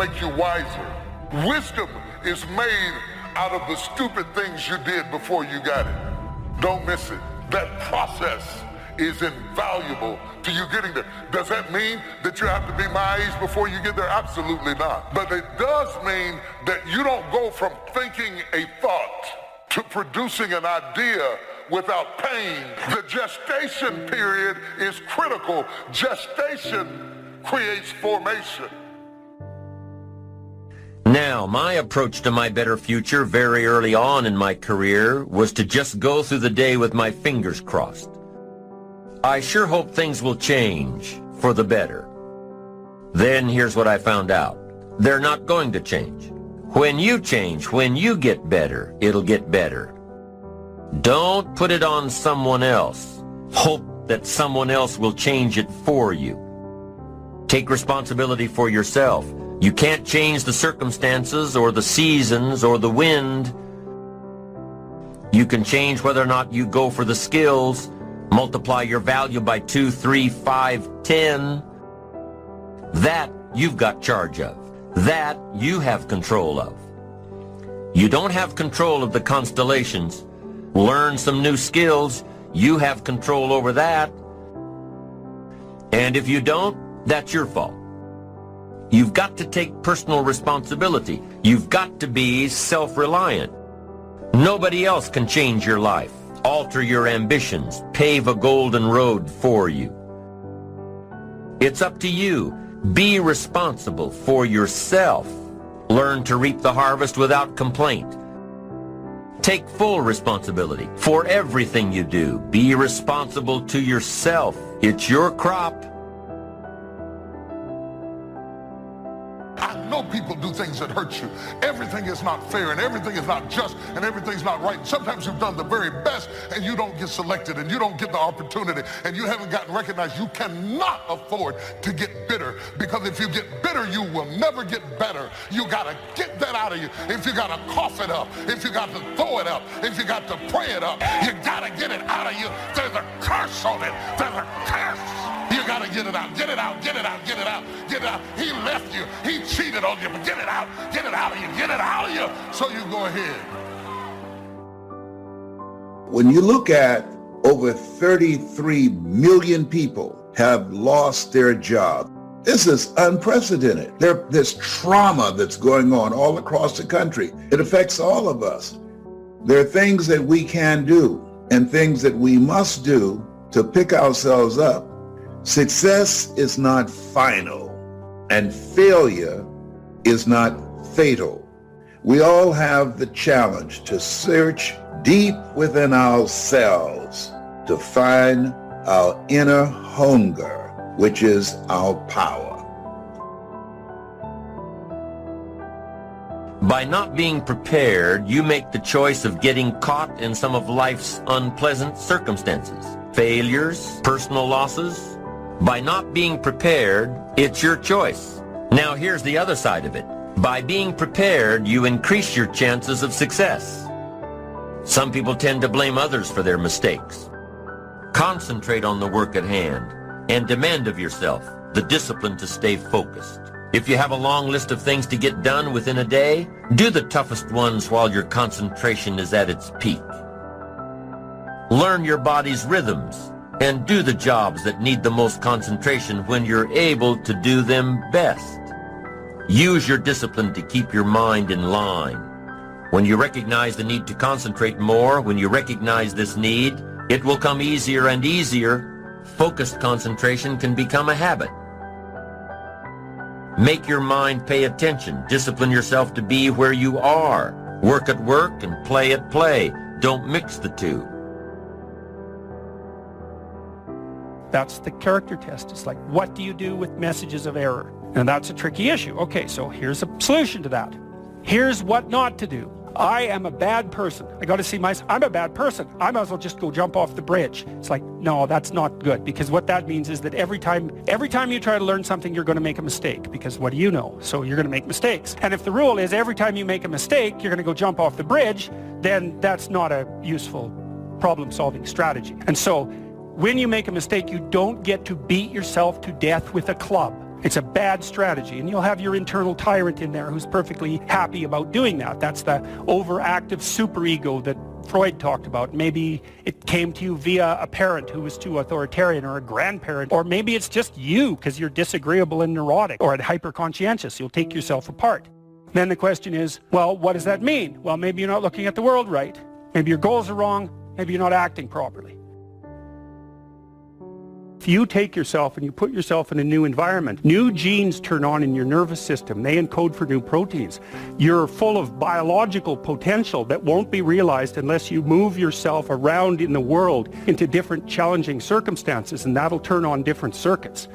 make you wiser. Wisdom is made out of the stupid things you did before you got it. Don't miss it. That process is invaluable to you getting there. Does that mean that you have to be my age before you get there? Absolutely not. But it does mean that you don't go from thinking a thought to producing an idea without pain. The gestation period is critical. Gestation creates formation. Now, my approach to my better future very early on in my career was to just go through the day with my fingers crossed. I sure hope things will change for the better. Then here's what I found out. They're not going to change. When you change, when you get better, it'll get better. Don't put it on someone else. Hope that someone else will change it for you. Take responsibility for yourself. You can't change the circumstances or the seasons or the wind. You can change whether or not you go for the skills, multiply your value by 2, 3, 5, 10. That you've got charge of. That you have control of. You don't have control of the constellations. Learn some new skills. You have control over that. And if you don't, that's your fault. You've got to take personal responsibility. You've got to be self-reliant. Nobody else can change your life, alter your ambitions, pave a golden road for you. It's up to you. Be responsible for yourself. Learn to reap the harvest without complaint. Take full responsibility for everything you do. Be responsible to yourself. It's your crop. I know people do things that hurt you. Everything is not fair and everything is not just and everything's not right. Sometimes you've done the very best and you don't get selected and you don't get the opportunity and you haven't gotten recognized. You cannot afford to get bitter, because if you get bitter, you will never get better. You got to get that out of you. If you got to cough it up, if you got to throw it up, if you got to pray it up, you got to get it out of you. There's a curse on it. There's a curse. You got to get it out, get it out, get it out, get it out, get it out. He left you. He cheated on you, but get it out of you, get it out of you. So you go ahead. When you look at over 33 million people have lost their job, this is unprecedented. There's trauma that's going on all across the country. It affects all of us. There are things that we can do and things that we must do to pick ourselves up. Success is not final, and failure is not fatal. We all have the challenge to search deep within ourselves to find our inner hunger, which is our power. By not being prepared, you make the choice of getting caught in some of life's unpleasant circumstances, failures, personal losses. By not being prepared, it's your choice. Now here's the other side of it. By being prepared, you increase your chances of success. Some people tend to blame others for their mistakes. Concentrate on the work at hand and demand of yourself the discipline to stay focused. If you have a long list of things to get done within a day, do the toughest ones while your concentration is at its peak. Learn your body's rhythms and do the jobs that need the most concentration when you're able to do them best. Use your discipline to keep your mind in line. When you recognize the need to concentrate more, when you recognize this need, it will come easier and easier. Focused concentration can become a habit. Make your mind pay attention. Discipline yourself to be where you are. Work at work and play at play. Don't mix the two. That's the character test. It's like, what do you do with messages of error? And that's a tricky issue. Okay, so here's a solution to that. Here's what not to do. I am a bad person. I got to see myself. I'm a bad person. I might as well just go jump off the bridge. It's like, no, that's not good, because what that means is that every time you try to learn something, you're going to make a mistake, because what do you know? So you're going to make mistakes. And if the rule is every time you make a mistake, you're going to go jump off the bridge, then that's not a useful problem-solving strategy. And so when you make a mistake, you don't get to beat yourself to death with a club. It's a bad strategy, and you'll have your internal tyrant in there who's perfectly happy about doing that. That's the overactive superego that Freud talked about. Maybe it came to you via a parent who was too authoritarian, or a grandparent, or maybe it's just you because you're disagreeable and neurotic or hyper-conscientious. You'll take yourself apart. Then the question is, well, what does that mean? Well, maybe you're not looking at the world right. Maybe your goals are wrong. Maybe you're not acting properly. If you take yourself and you put yourself in a new environment, new genes turn on in your nervous system. They encode for new proteins. You're full of biological potential that won't be realized unless you move yourself around in the world into different challenging circumstances, and that'll turn on different circuits.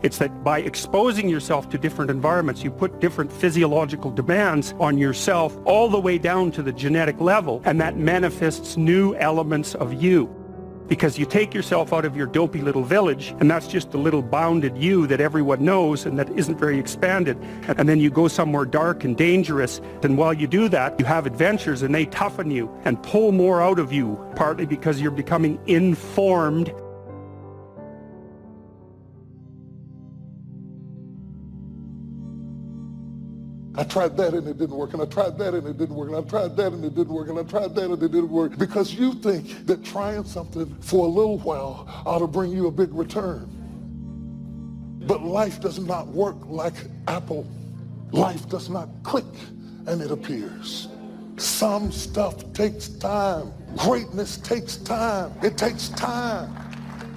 It's that by exposing yourself to different environments, you put different physiological demands on yourself all the way down to the genetic level, and that manifests new elements of you. Because you take yourself out of your dopey little village, and that's just the little bounded you that everyone knows and that isn't very expanded, and then you go somewhere dark and dangerous, and while you do that, you have adventures and they toughen you and pull more out of you, partly because you're becoming informed. I tried that and it didn't work, and I tried that and it didn't work, and I tried that and it didn't work, and I tried that and it didn't work. Because you think that trying something for a little while ought to bring you a big return. But life does not work like Apple. Life does not click and it appears. Some stuff takes time. Greatness takes time. It takes time.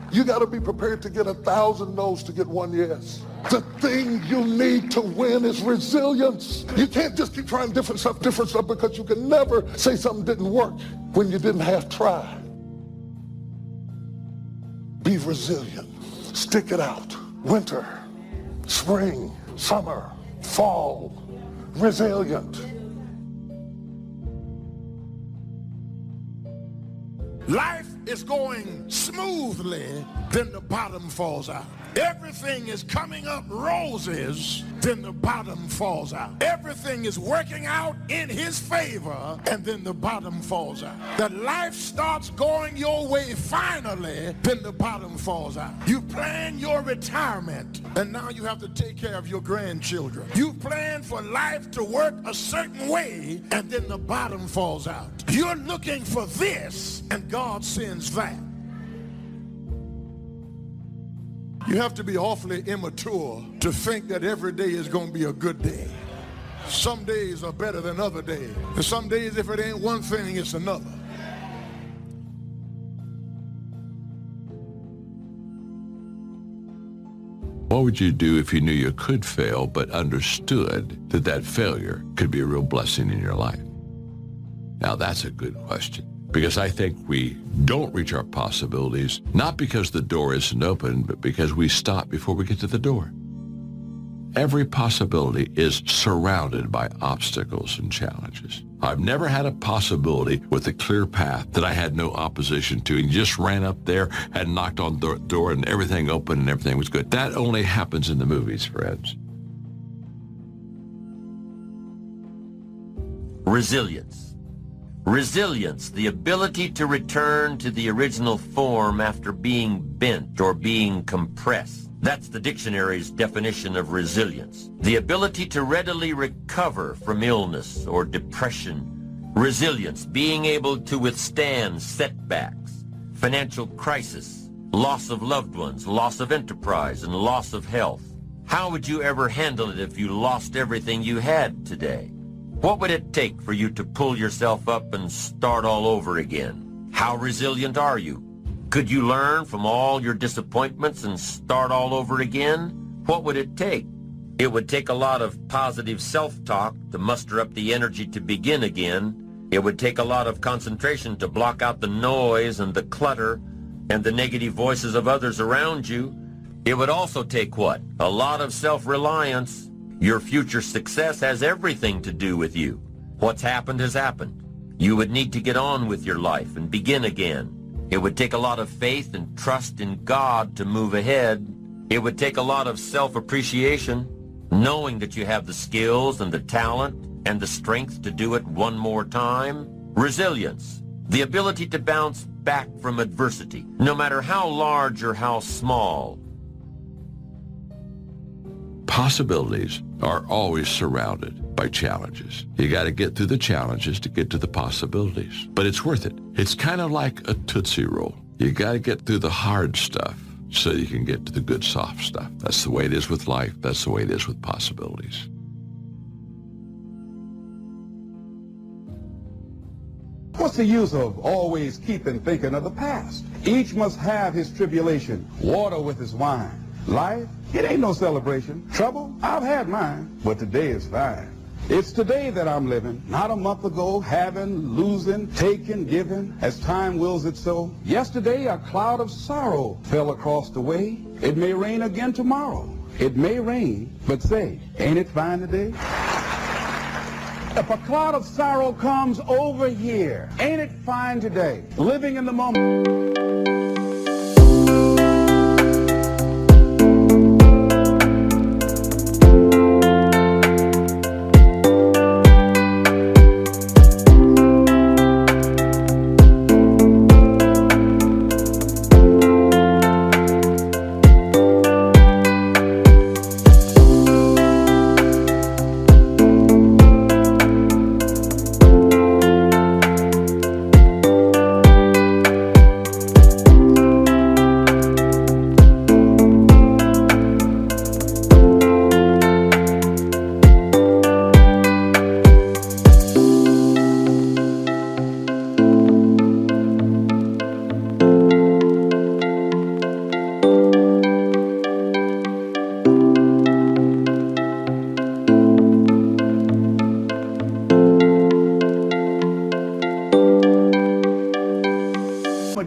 You got to be prepared to get 1,000 no's to get one yes. The thing you need to win is resilience. You can't just keep trying different stuff, because you can never say something didn't work when you didn't half try. Be resilient. Stick it out. Winter, spring, summer, fall. Resilient. Life is going smoothly, then the bottom falls out. Everything is coming up roses, then the bottom falls out. Everything is working out in his favor, and then the bottom falls out. That life starts going your way finally, then the bottom falls out. You plan your retirement, and now you have to take care of your grandchildren. You plan for life to work a certain way, and then the bottom falls out. You're looking for this, and God sends that. You have to be awfully immature to think that every day is going to be a good day. Some days are better than other days. And some days, if it ain't one thing, it's another. What would you do if you knew you could fail but understood that that failure could be a real blessing in your life? Now, that's a good question. Because I think we don't reach our possibilities, not because the door isn't open, but because we stop before we get to the door. Every possibility is surrounded by obstacles and challenges. I've never had a possibility with a clear path that I had no opposition to and just ran up there and knocked on the door and everything opened and everything was good. That only happens in the movies, friends. Resilience. Resilience, the ability to return to the original form after being bent or being compressed. That's the dictionary's definition of resilience. The ability to readily recover from illness or depression. Resilience, being able to withstand setbacks, financial crisis, loss of loved ones, loss of enterprise, and loss of health. How would you ever handle it if you lost everything you had today? What would it take for you to pull yourself up and start all over again? How resilient are you? Could you learn from all your disappointments and start all over again? What would it take? It would take a lot of positive self-talk to muster up the energy to begin again. It would take a lot of concentration to block out the noise and the clutter and the negative voices of others around you. It would also take what? A lot of self-reliance. Your future success has everything to do with you. What's happened has happened. You would need to get on with your life and begin again. It would take a lot of faith and trust in God to move ahead. It would take a lot of self-appreciation, knowing that you have the skills and the talent and the strength to do it one more time. Resilience, the ability to bounce back from adversity, no matter how large or how small. Possibilities are always surrounded by challenges. You got to get through the challenges to get to the possibilities. But it's worth it. It's kind of like a Tootsie Roll. You got to get through the hard stuff so you can get to the good soft stuff. That's the way it is with life. That's the way it is with possibilities. What's the use of always keeping thinking of the past? Each must have his tribulation, water with his wine. Life, it ain't no celebration. Trouble, I've had mine, but today is fine. It's today that I'm living, not a month ago, having, losing, taking, giving, as time wills it so. Yesterday, a cloud of sorrow fell across the way. It may rain again tomorrow. It may rain, but say, ain't it fine today? If a cloud of sorrow comes over here, ain't it fine today? Living in the moment.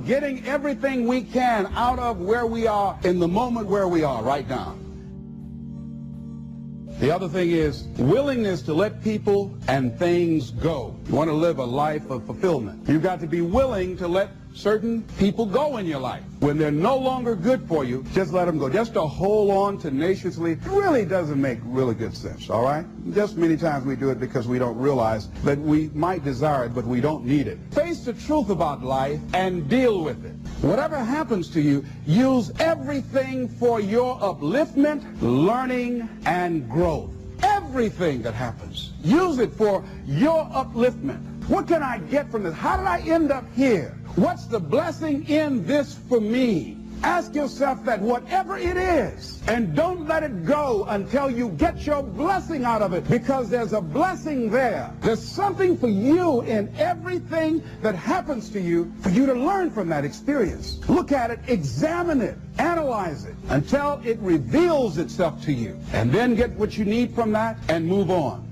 Getting everything we can out of where we are in the moment where we are right now. The other thing is willingness to let people and things go. You want to live a life of fulfillment. You've got to be willing to let certain people go in your life. When they're no longer good for you, just let them go. Just to hold on tenaciously really doesn't make really good sense, all right? Just many times we do it because we don't realize that we might desire it, but we don't need it. Face the truth about life and deal with it. Whatever happens to you, use everything for your upliftment, learning, and growth. Everything that happens, use it for your upliftment. What can I get from this? How did I end up here? What's the blessing in this for me? Ask yourself that, whatever it is, and don't let it go until you get your blessing out of it, because there's a blessing there. There's something for you in everything that happens to you for you to learn from that experience. Look at it, examine it, analyze it until it reveals itself to you, and then get what you need from that and move on.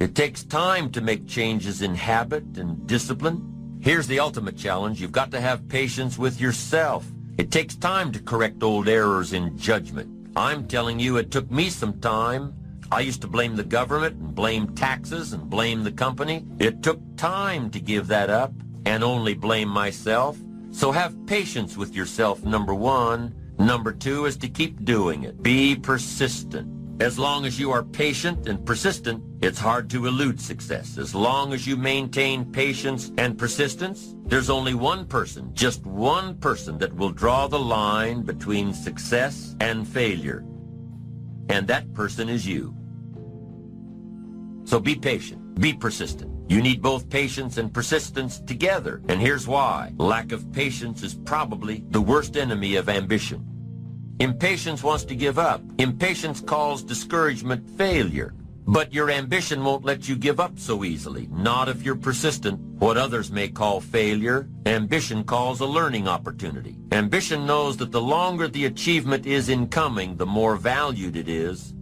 It takes time to make changes in habit and discipline. Here's the ultimate challenge. You've got to have patience with yourself. It takes time to correct old errors in judgment. I'm telling you, it took me some time. I used to blame the government and blame taxes and blame the company. It took time to give that up and only blame myself. So have patience with yourself, number one. Number two is to keep doing it. Be persistent. As long as you are patient and persistent, it's hard to elude success. As long as you maintain patience and persistence, there's only one person, just one person, that will draw the line between success and failure. And that person is you. So be patient, be persistent. You need both patience and persistence together. And here's why. Lack of patience is probably the worst enemy of ambition. Impatience wants to give up. Impatience calls discouragement failure. But your ambition won't let you give up so easily, not if you're persistent. What others may call failure, ambition calls a learning opportunity. Ambition knows that the longer the achievement is in coming, the more valued it is.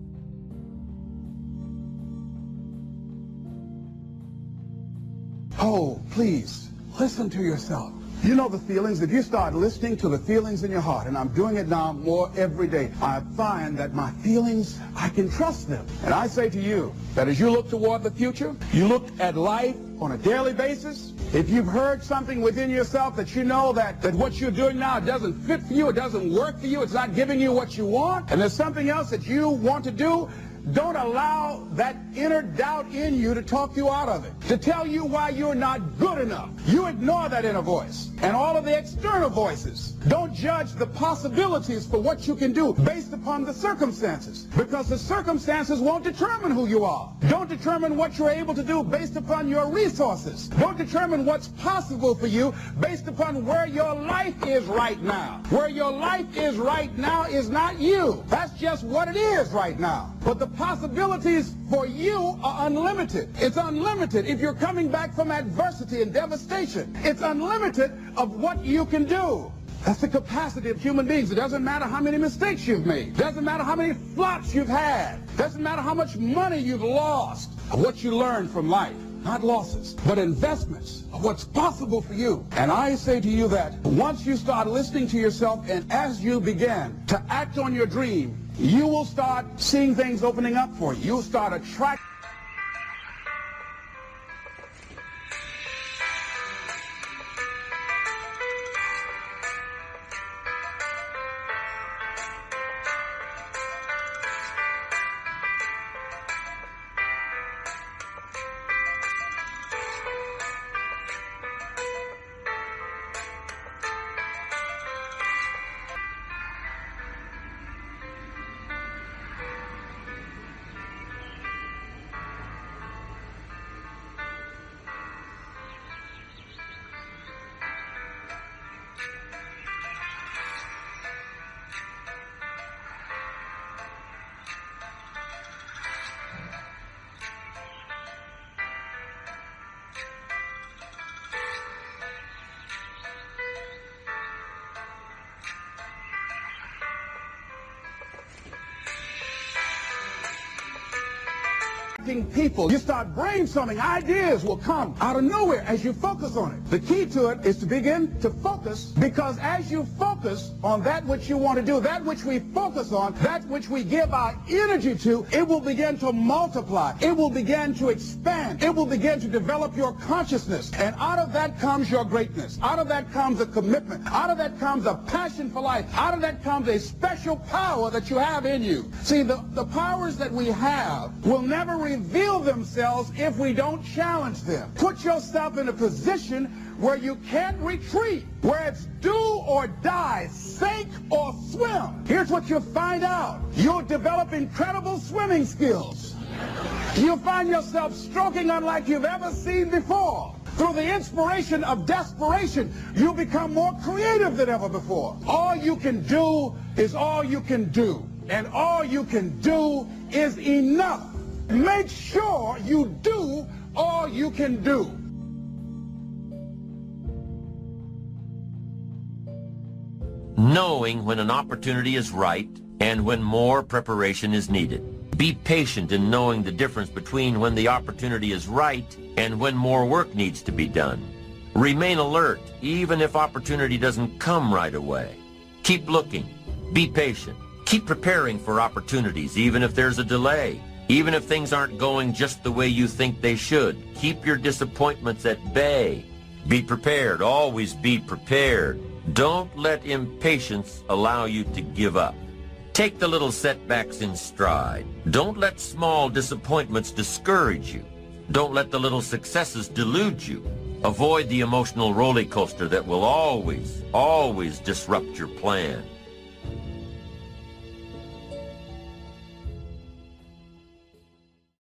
Oh, please, listen to yourself. You know the feelings. If you start listening to the feelings in your heart, and I'm doing it now more every day, I find that my feelings, I can trust them. And I say to you that as you look toward the future, you look at life on a daily basis. If you've heard something within yourself that you know that what you're doing now doesn't fit for you, it doesn't work for you, it's not giving you what you want, and there's something else that you want to do, Don't allow that inner doubt in you to talk you out of it, to tell you why you're not good enough. You ignore that inner voice and all of the external voices. Don't judge the possibilities for what you can do based upon the circumstances, because the circumstances won't determine who you are. Don't determine what you're able to do based upon your resources. Don't determine what's possible for you based upon where your life is right now. Where your life is right now is not you. That's just what it is right now. But the possibilities for you are unlimited. It's unlimited if you're coming back from adversity and devastation. It's unlimited of what you can do. That's the capacity of human beings. It doesn't matter how many mistakes you've made. It doesn't matter how many flops you've had. It doesn't matter how much money you've lost. What you learn from life, not losses, but investments of what's possible for you. And I say to you that once you start listening to yourself, and as you begin to act on your dream, you will start seeing things opening up for you. You'll start attracting. People, you start brainstorming, ideas will come out of nowhere as you focus on it. The key to it is to begin to focus, because as you focus on that which you want to do, that which we focus on, that which we give our energy to, it will begin to multiply. It will begin to expand. It will begin to develop your consciousness. And out of that comes your greatness. Out of that comes a commitment. Out of that comes a passion for life. Out of that comes a special power that you have in you. See, the powers that we have will never reveal themselves if we don't challenge them. Put yourself in a position where you can't retreat, where it's do or die, sink or swim. Here's what you'll find out. You'll develop incredible swimming skills. You'll find yourself stroking unlike you've ever seen before. Through the inspiration of desperation, you'll become more creative than ever before. All you can do is all you can do. And all you can do is enough. Make sure you do all you can do. Knowing when an opportunity is right and when more preparation is needed. Be patient in knowing the difference between when the opportunity is right and when more work needs to be done. Remain alert even if opportunity doesn't come right away. Keep looking. Be patient. Keep preparing for opportunities even if there's a delay. Even if things aren't going just the way you think they should, keep your disappointments at bay. Be prepared. Always be prepared. Don't let impatience allow you to give up. Take the little setbacks in stride. Don't let small disappointments discourage you. Don't let the little successes delude you. Avoid the emotional roller coaster that will always disrupt your plan.